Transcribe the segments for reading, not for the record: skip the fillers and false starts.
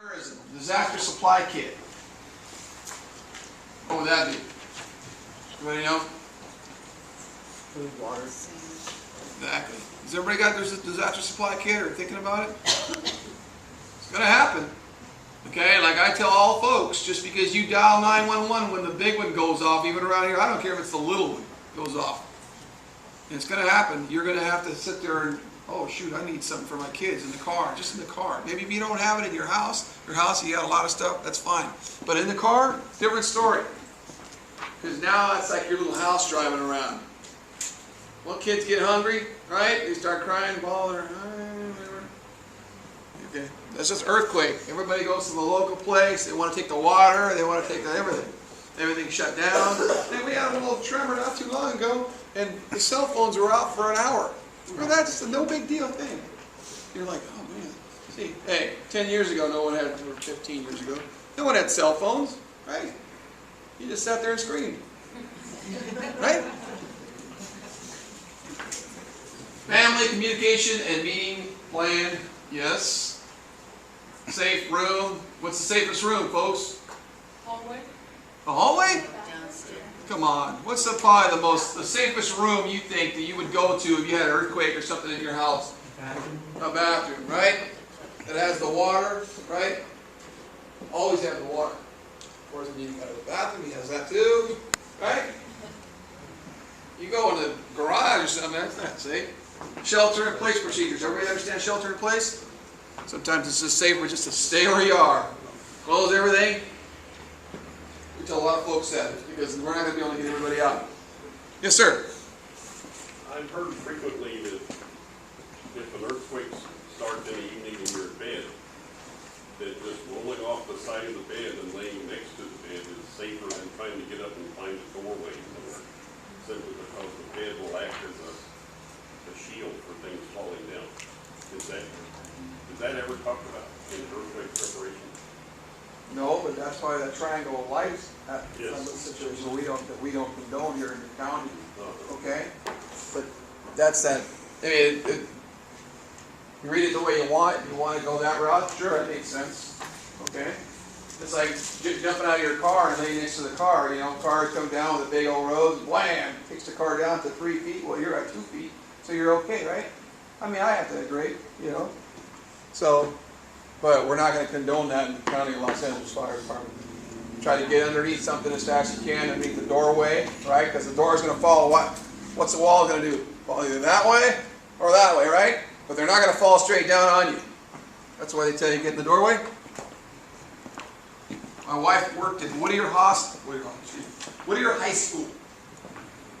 Terrorism, disaster supply kit. What would that be? Anybody know? Food, water. Exactly. Has everybody got their disaster supply kit or thinking about it? It's going to happen. Okay, like I tell all folks, just because you dial 911 when the big one goes off, even around here, I don't care if it's the little one goes off. And it's going to happen. You're going to have to sit there and, oh shoot, I need something for my kids in the car, just in the car. Maybe if you don't have it in your house, you got a lot of stuff, that's fine. But in the car, different story. Because now it's like your little house driving around. Well, kids get hungry, right? They start crying, bawling, whatever. Okay, that's just earthquake. Everybody goes to the local place. They want to take the water. They want to take everything. Everything's shut down. And we had a little tremor not too long ago, and the cell phones were out for an hour. Remember that? Just a no big deal thing. You're like, oh man. See, hey, 10 years ago, no one had, or 15 years ago, no one had cell phones, right? You just sat there and screamed. Right? Family communication and meeting plan, yes. Safe room. What's the safest room, folks? Hallway? The hallway? Downstairs. Come on. What's probably the safest room you think that you would go to if you had an earthquake or something in your house? Bathroom. A bathroom, right? That has the water, right? Always have the water. Of course, when you go to the bathroom, he has that too, right? You go in the garage or something, that's not safe. Shelter in place procedures. Everybody understand shelter in place? Sometimes it's just safer just to stay where you are. Close everything. We tell a lot of folks that because we're not going to be able to get everybody out. Yes, sir. I've heard frequently that if an earthquake starts in the evening and you're in bed, that just rolling off the side of the bed and laying next to the bed is safer than trying to get up and find a doorway somewhere, simply because the bed will act as a shield for things falling down. Is that ever talked about in earthquake preparation? No, but that's why that triangle of life, that's Yes. a situation we don't condone here in the county. Uh-huh. Okay? But that's that. I mean, you read it the way you want. If you want to go that route, sure, that makes sense. Okay? It's like jumping out of your car and laying next to the car. You know, cars come down with a big old road, wham, takes the car down to 3 feet. Well, you're at 2 feet, so you're okay, right? I mean, I have to agree, you know. So, but we're not going to condone that in the County of Los Angeles Fire Department. Try to get underneath something as fast as you can, underneath the doorway, right? Because the door is going to fall. What's the wall going to do? Fall either that way or that way, right? But they're not going to fall straight down on you. That's why they tell you to get in the doorway. My wife worked at Whittier High School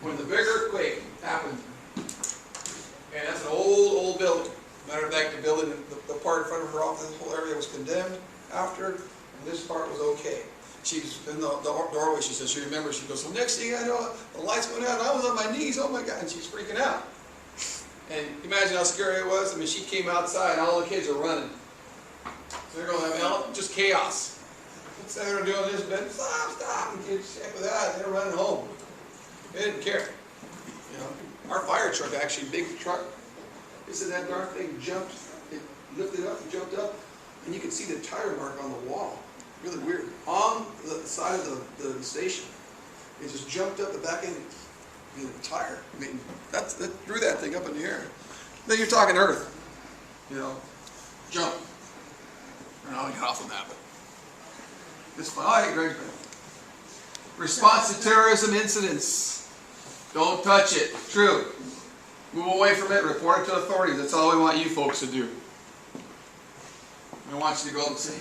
when the big earthquake happened. And that's an old building. Matter of fact, the building, the part in front of her office, the whole area was condemned after, and this part was okay. She's in the doorway, she says, she remembers, she goes, well, next thing I know, the lights went out, and I was on my knees, oh my God, and she's freaking out. And imagine how scary it was. I mean, she came outside, and all the kids are running. So they're going, just chaos. What's they were doing this, but stop, and kids, check with that, they're running home. They didn't care. You know, our fire truck, actually, big truck, this is that darn thing jumped, it lifted up and jumped up, and you could see the tire mark on the wall. Really weird. On the side of the station, it just jumped up the back end of the tire. I mean, that threw that thing up in the air. Then you're talking earth, you know, jump. And I'll get off on that, but it's fun. I agree. Response to terrorism incidents. Don't touch it. True. Move away from it, report it to authorities. That's all we want you folks to do. We want you to go up and say,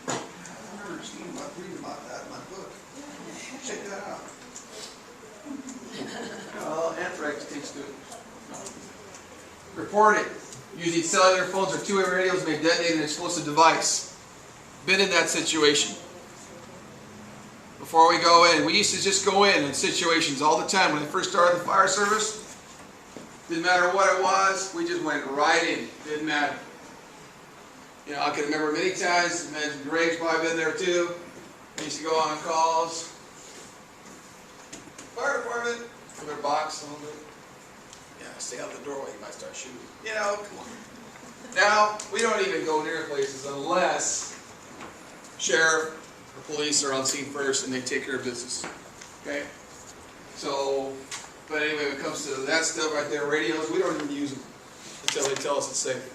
I remember reading about that in my book. Check that out. Anthrax takes to it. Report it. Using cellular phones or two-way radios may detonate an explosive device. Been in that situation. Before we go in, we used to just go in situations all the time. When I first started the fire service, didn't matter what it was, we just went right in. Didn't matter. You know, I can remember many times, imagine Greg's probably been there too. We used to go on calls. Fire department, put their box a little bit. Yeah, stay out the doorway, you might start shooting. You know, come on. Now, we don't even go near places unless sheriff or police are on scene first and they take care of business. Okay? So, but anyway, when it comes to that stuff right there, radios, we don't even use them until they tell us it's safe.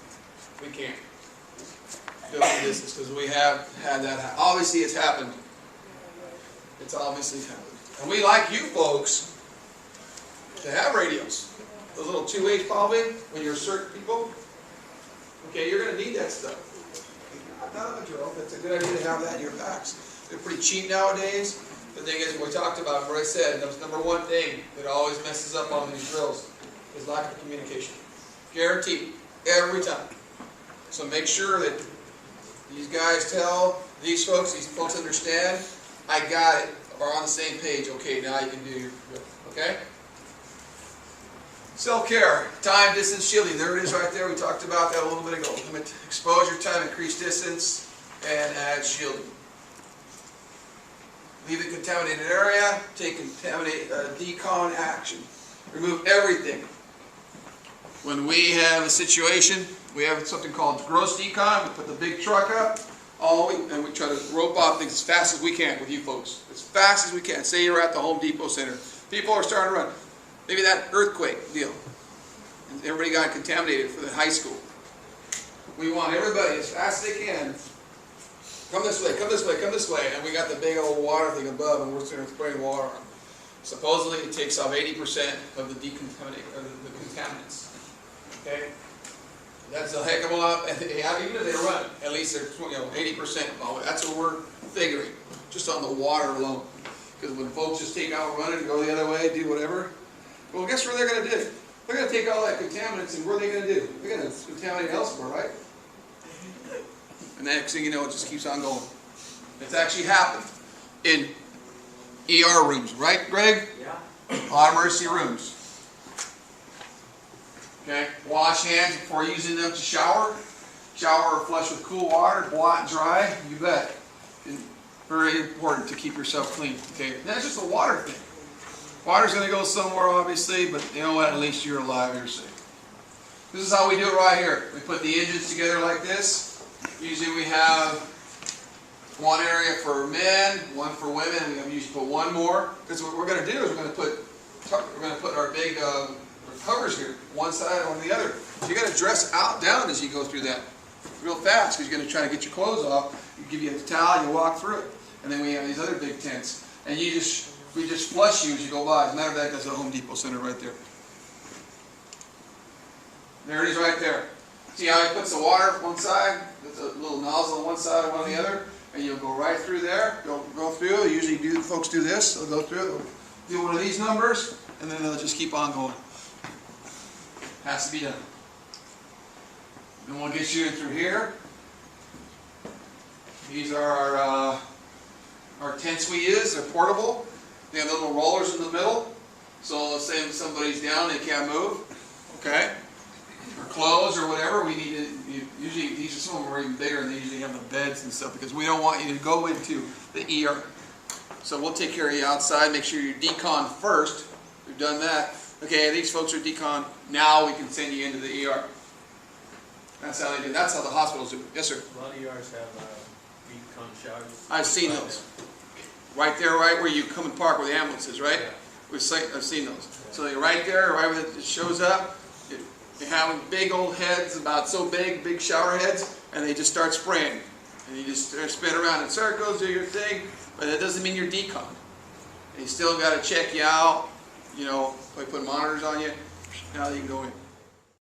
We can't do business because we have had that happen. Obviously, it's happened. It's obviously happened. And we like you folks to have radios. Those little 2H probably, when you're certain people. Okay, you're going to need that stuff. Not of a joke. It's a good idea to have that in your packs. They're pretty cheap nowadays. The thing is, we talked about what I said, that was number one thing that always messes up on these drills is lack of communication. Guaranteed. Every time. So make sure that these guys tell these folks understand, I got it, are on the same page. Okay, now you can do your drill. Okay? Self-care, time, distance, shielding. There it is right there. We talked about that a little bit ago. Limit exposure time, increase distance, and add shielding. Leave the contaminated area. Take decon action. Remove everything. When we have a situation, we have something called gross decon. We put the big truck up, and we try to rope off things as fast as we can with you folks. As fast as we can. Say you're at the Home Depot Center. People are starting to run. Maybe that earthquake deal. And everybody got contaminated for the high school. We want everybody, as fast as they can, come this way, come this way, come this way. And we got the big old water thing above, and we're spraying water on. Supposedly, it takes off 80% of the contaminants. Okay? That's a heck of a lot. And even if they run, at least they're 80%. That's what we're figuring, just on the water alone. Because when folks just take out running and go the other way, do whatever, well, guess what they're going to do? They're going to take all that contaminants, and what are they going to do? They're going to contaminate elsewhere, right? And the next thing you know, it just keeps on going. It's actually happened in ER rooms, right, Greg? Yeah. A lot of emergency rooms. Okay, wash hands before using them to shower. Shower or flush with cool water, blot dry, you bet. And very important to keep yourself clean. Okay, that's just a water thing. Water's going to go somewhere, obviously, but you know what? At least you're alive, you're safe. This is how we do it right here. We put the engines together like this. Usually we have one area for men, one for women, and we usually put one more. Because what we're going to do is we're going to put our big covers here, one side on the other. So you got to dress out down as you go through that real fast, because you're going to try to get your clothes off. You give you a towel, you walk through it, and then we have these other big tents, and we just flush you as you go by. As a matter of fact, that's the Home Depot Center right there. There it is right there. See how he puts the water on one side, with a little nozzle on one side and one on the other, and you'll go right through there. Go through. Usually folks do this. They'll go through. They'll do one of these numbers, and then they'll just keep on going. Has to be done. Then we'll get you in through here. These are our tents we use. They're portable. They have little rollers in the middle. So let's say if somebody's down, they can't move. Okay? Or clothes or whatever. We need to, usually these are some of them are even bigger, and they usually have the beds and stuff, because we don't want you to go into the ER. So we'll take care of you outside. Make sure you decon first. We've done that. Okay, these folks are decon. Now we can send you into the ER. That's how they do. That's how the hospitals do it. Yes, sir. A lot of ERs have decon showers. I've seen those. Right there, right where you come and park where the ambulance is, right? Yeah. I've seen those. So they're right there, right where it shows up. They have big old heads, about so big shower heads, and they just start spraying. And you just spin around in circles, do your thing, but that doesn't mean you're decon. And you still got to check you out. You know, they put monitors on you. Now you can go in.